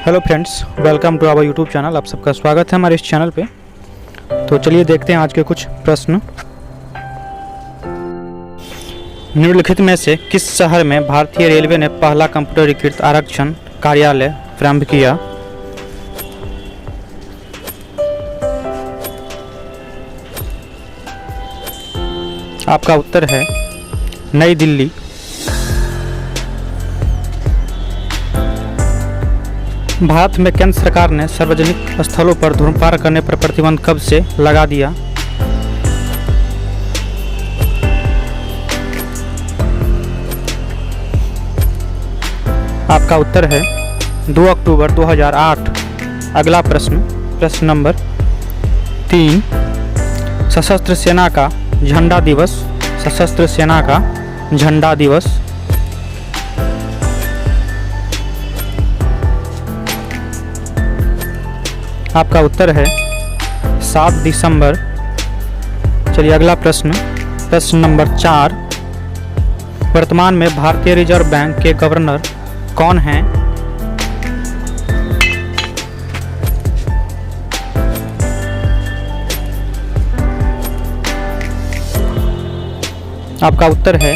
Hello friends, welcome to our YouTube channel. आप सबका स्वागत है हमारे इस चैनल पे। तो चलिए देखते हैं आज के कुछ प्रश्न। निम्नलिखित में से किस शहर में भारतीय रेलवे ने पहला कंप्यूटरीकृत आरक्षण कार्यालय प्रारंभ किया? आपका उत्तर है नई दिल्ली। भारत में केंद्र सरकार ने सार्वजनिक स्थलों पर धूम्रपान करने पर प्रतिबंध कब से लगा दिया? आपका उत्तर है 2 अक्टूबर 2008। अगला प्रश्न नंबर 3। सशस्त्र सेना का झंडा दिवस। सशस्त्र सेना का झंडा दिवस आपका उत्तर है 7 दिसंबर। चलिए अगला प्रश्न नंबर 4। वर्तमान में भारतीय रिजर्व बैंक के गवर्नर कौन हैं? आपका उत्तर है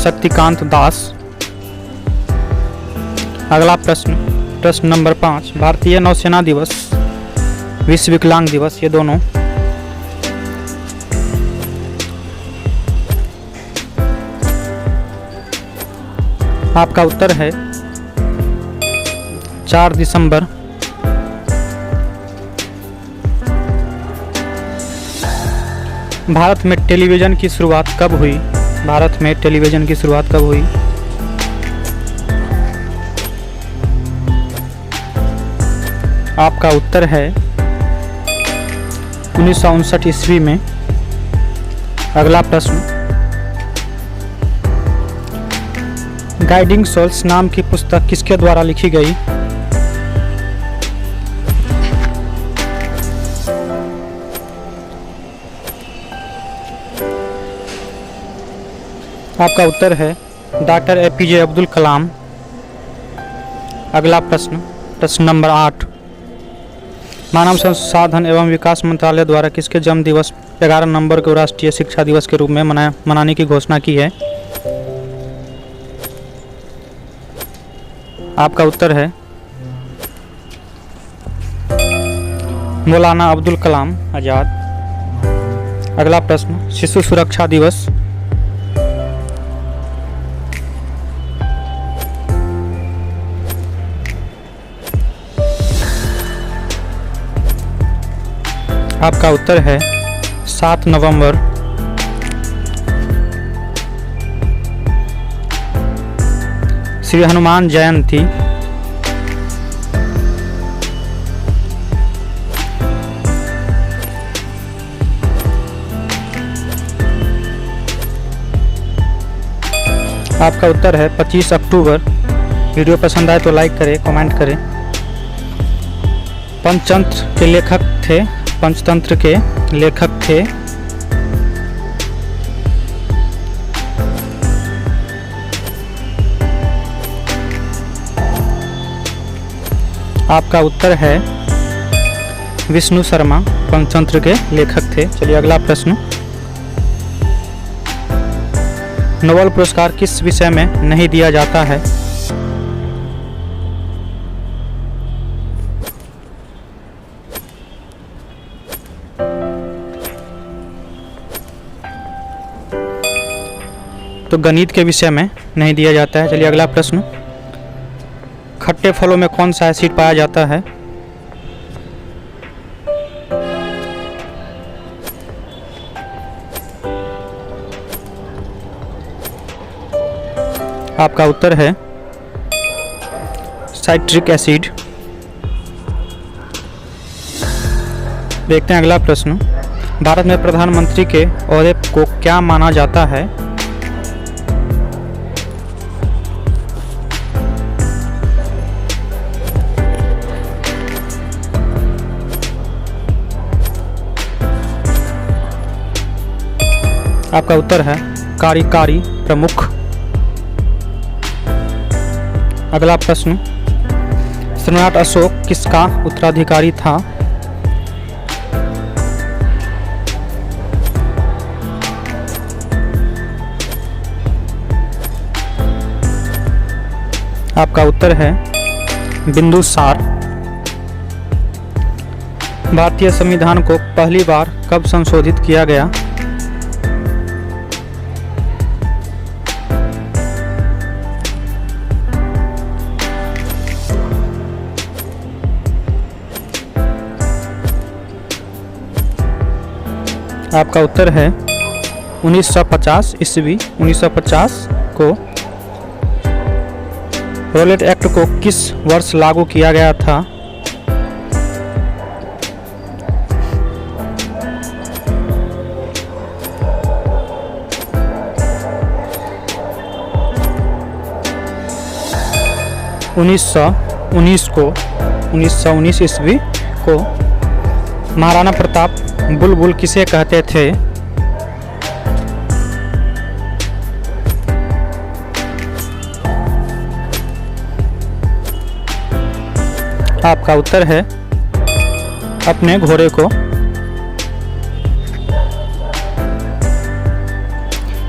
शक्तिकांत दास। अगला प्रश्न नंबर 5। भारतीय नौसेना दिवस, विश्व विकलांग दिवस, ये दोनों आपका उत्तर है 4 दिसंबर। भारत में टेलीविज़न की शुरुआत कब हुई? भारत में टेलीविज़न की शुरुआत कब हुई? आपका उत्तर है 1959 ईस्वी में। अगला प्रश्न। गाइडिंग सोल्स नाम की पुस्तक किसके द्वारा लिखी गई? आपका उत्तर है डॉक्टर एपीजे अब्दुल कलाम। अगला प्रश्न नंबर 8। मानव संसाधन एवं विकास मंत्रालय द्वारा किसके जन्म दिवस 11 नवंबर को राष्ट्रीय शिक्षा दिवस के रूप में मनाने की घोषणा की है? आपका उत्तर है मौलाना अब्दुल कलाम आजाद। अगला प्रश्न। शिशु सुरक्षा दिवस आपका उत्तर है 7 नवंबर। श्री हनुमान जयंती आपका उत्तर है 25 अक्टूबर। वीडियो पसंद आए तो लाइक करें, कमेंट करें। पंचतंत्र के लेखक थे आपका उत्तर है विष्णु शर्मा पंचतंत्र के लेखक थे। चलिए अगला प्रश्न। नोबेल पुरस्कार किस विषय में नहीं दिया जाता है? तो गणित के विषय में नहीं दिया जाता है। चलिए अगला प्रश्न। खट्टे फलों में कौन सा एसिड पाया जाता है? आपका उत्तर है साइट्रिक एसिड। देखते हैं अगला प्रश्न। भारत में प्रधानमंत्री के ओहदे को क्या माना जाता है? आपका उत्तर है कार्यकारी प्रमुख। अगला प्रश्न। सम्राट अशोक किसका उत्तराधिकारी था? आपका उत्तर है बिंदुसार। भारतीय संविधान को पहली बार कब संशोधित किया गया? आपका उत्तर है 1950 ईस्वी। 1950 को रॉलेट एक्ट को किस वर्ष लागू किया गया था? उन्नीस को 1919 ईस्वी को महाराणा प्रताप बुलबुल किसे कहते थे? आपका उत्तर है अपने घोड़े को।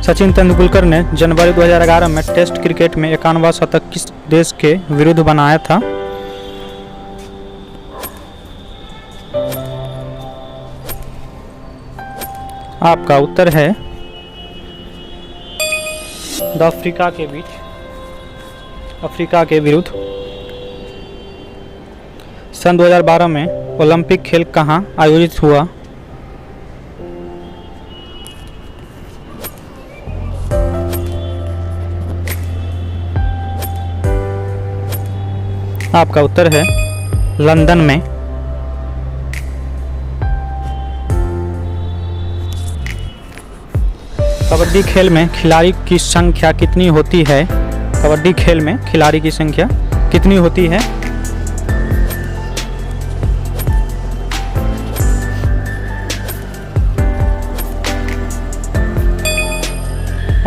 सचिन तेंदुलकर ने जनवरी 2011 में टेस्ट क्रिकेट में 51वां शतक किस देश के विरुद्ध बनाया था? आपका उत्तर है अफ्रीका के विरुद्ध। सन 2012 में ओलंपिक खेल कहाँ आयोजित हुआ? आपका उत्तर है लंदन में। कबड्डी खेल में खिलाड़ी की संख्या कितनी होती है? कबड्डी खेल में खिलाड़ी की संख्या कितनी होती है?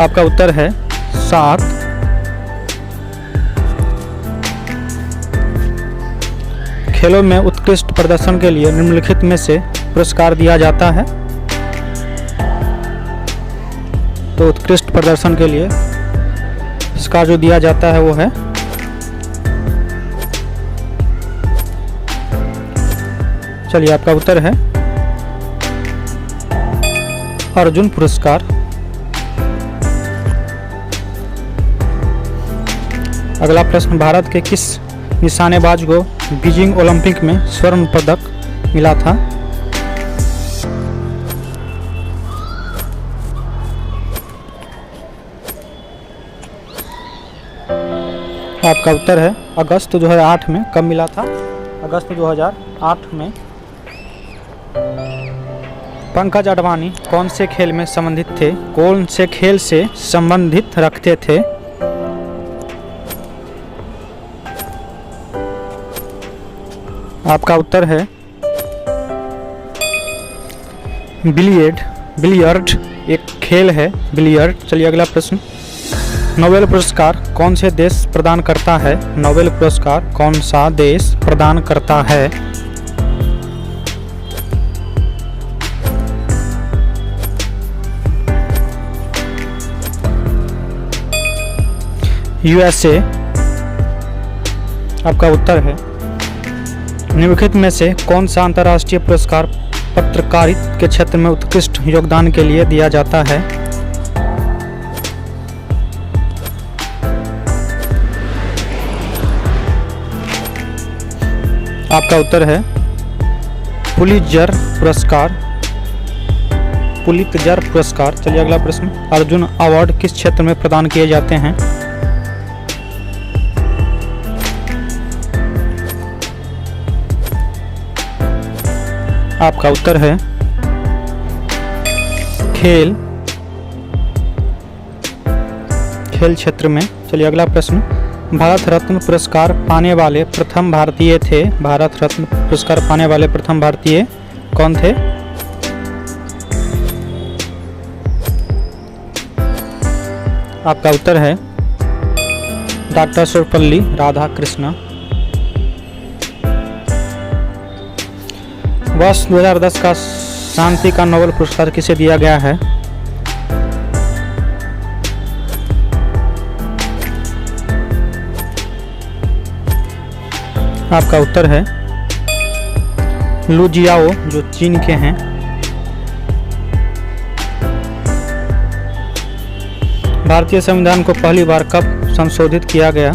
आपका उत्तर है 7। खेलों में उत्कृष्ट प्रदर्शन के लिए निम्नलिखित में से पुरस्कार दिया जाता है। तो उत्कृष्ट प्रदर्शन के लिए पुरस्कार जो दिया जाता है वो है चलिए आपका उत्तर है अर्जुन पुरस्कार। अगला प्रश्न, भारत के किस निशानेबाज को बीजिंग ओलंपिक में स्वर्ण पदक मिला था? आपका उत्तर है अगस्त 2008 में। कब मिला था? अगस्त 2008 में। पंकज अडवाणी कौन से खेल में संबंधित थे? कौन से खेल से संबंधित रखते थे? आपका उत्तर है बिलियर्ड एक खेल है, बिलियर्ड। चलिए अगला प्रश्न, नोबेल पुरस्कार कौन से देश प्रदान करता है? नोबेल पुरस्कार कौन सा देश प्रदान करता है? यूएसए। आपका उत्तर है निम्नलिखित में से कौन सा अंतर्राष्ट्रीय पुरस्कार पत्रकारिता के क्षेत्र में उत्कृष्ट योगदान के लिए दिया जाता है? आपका उत्तर है पुलित्जर पुरस्कार। चलिए अगला प्रश्न, अर्जुन अवार्ड किस क्षेत्र में प्रदान किए जाते हैं? आपका उत्तर है खेल क्षेत्र में। चलिए अगला प्रश्न, भारत रत्न पुरस्कार पाने वाले प्रथम भारतीय थे? भारत रत्न पुरस्कार पाने वाले प्रथम भारतीय कौन थे? आपका उत्तर है डॉक्टर सर्वपल्ली राधाकृष्णन। वर्ष 2010 का शांति का नोबेल पुरस्कार किसे दिया गया है? आपका उत्तर है लू जियाओ, जो चीन के हैं। भारतीय संविधान को पहली बार कब संशोधित किया गया?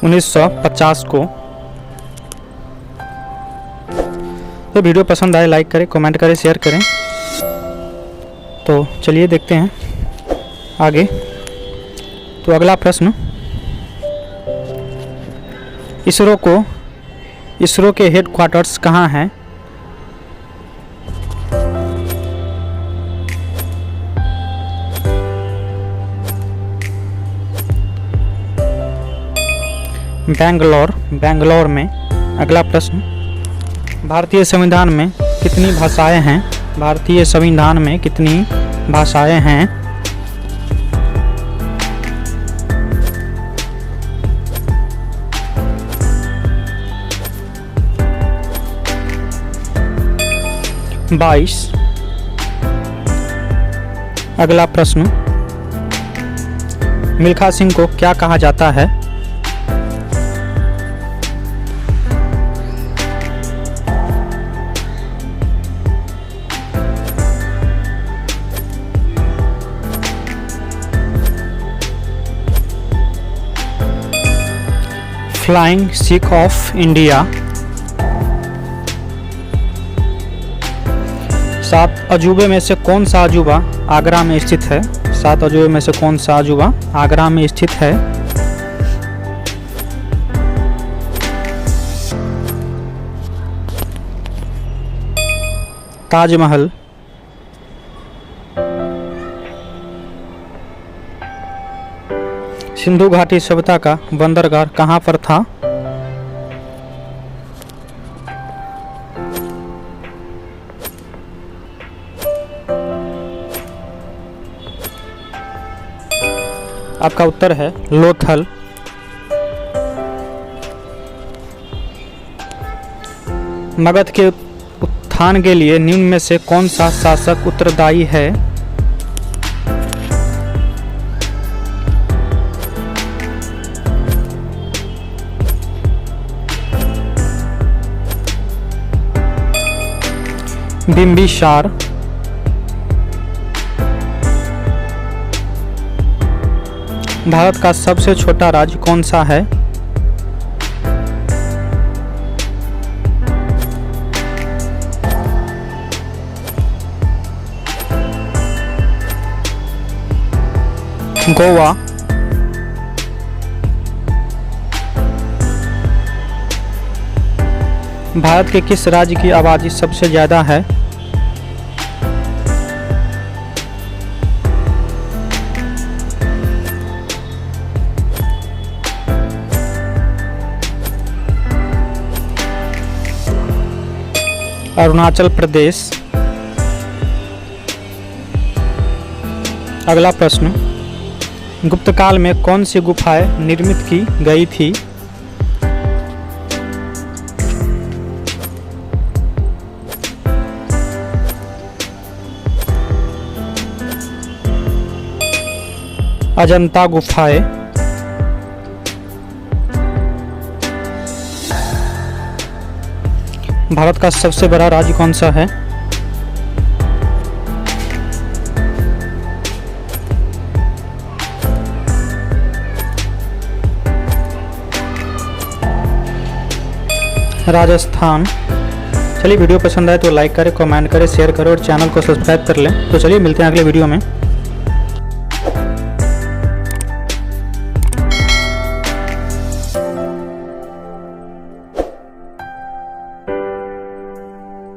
उन्नीस 1950 को। तो वीडियो पसंद आए लाइक करें, कमेंट करें, शेयर करें। तो चलिए देखते हैं आगे। तो अगला प्रश्न, इसरो के हेडक्वार्टर्स कहाँ हैं? बेंगलोर में। अगला प्रश्न, भारतीय संविधान में कितनी भाषाएं हैं? भारतीय संविधान में कितनी भाषाएं हैं? बाईस। अगला प्रश्न, मिल्खा सिंह को क्या कहा जाता है? Flying Sikh of India. 7 अजूबे में से कौन सा अजूबा आगरा में स्थित है? 7 अजूबे में से कौन सा अजूबा आगरा में स्थित है? ताजमहल। सिंधु घाटी सभ्यता का बंदरगाह कहाँ पर था? आपका उत्तर है लोथल। मगध के उत्थान के लिए निम्न में से कौन सा शासक उत्तरदायी है? बिंबिसार। भारत का सबसे छोटा राज्य कौन सा है? गोवा। भारत के किस राज्य की आबादी सबसे ज्यादा है? अरुणाचल प्रदेश। अगला प्रश्न, गुप्त काल में कौन सी गुफाएं निर्मित की गई थी? अजंता गुफाएं। भारत का सबसे बड़ा राज्य कौन सा है? राजस्थान। चलिए वीडियो पसंद आए तो लाइक करें, कमेंट करें, शेयर करें और चैनल को सब्सक्राइब कर लें। तो चलिए मिलते हैं अगले वीडियो में।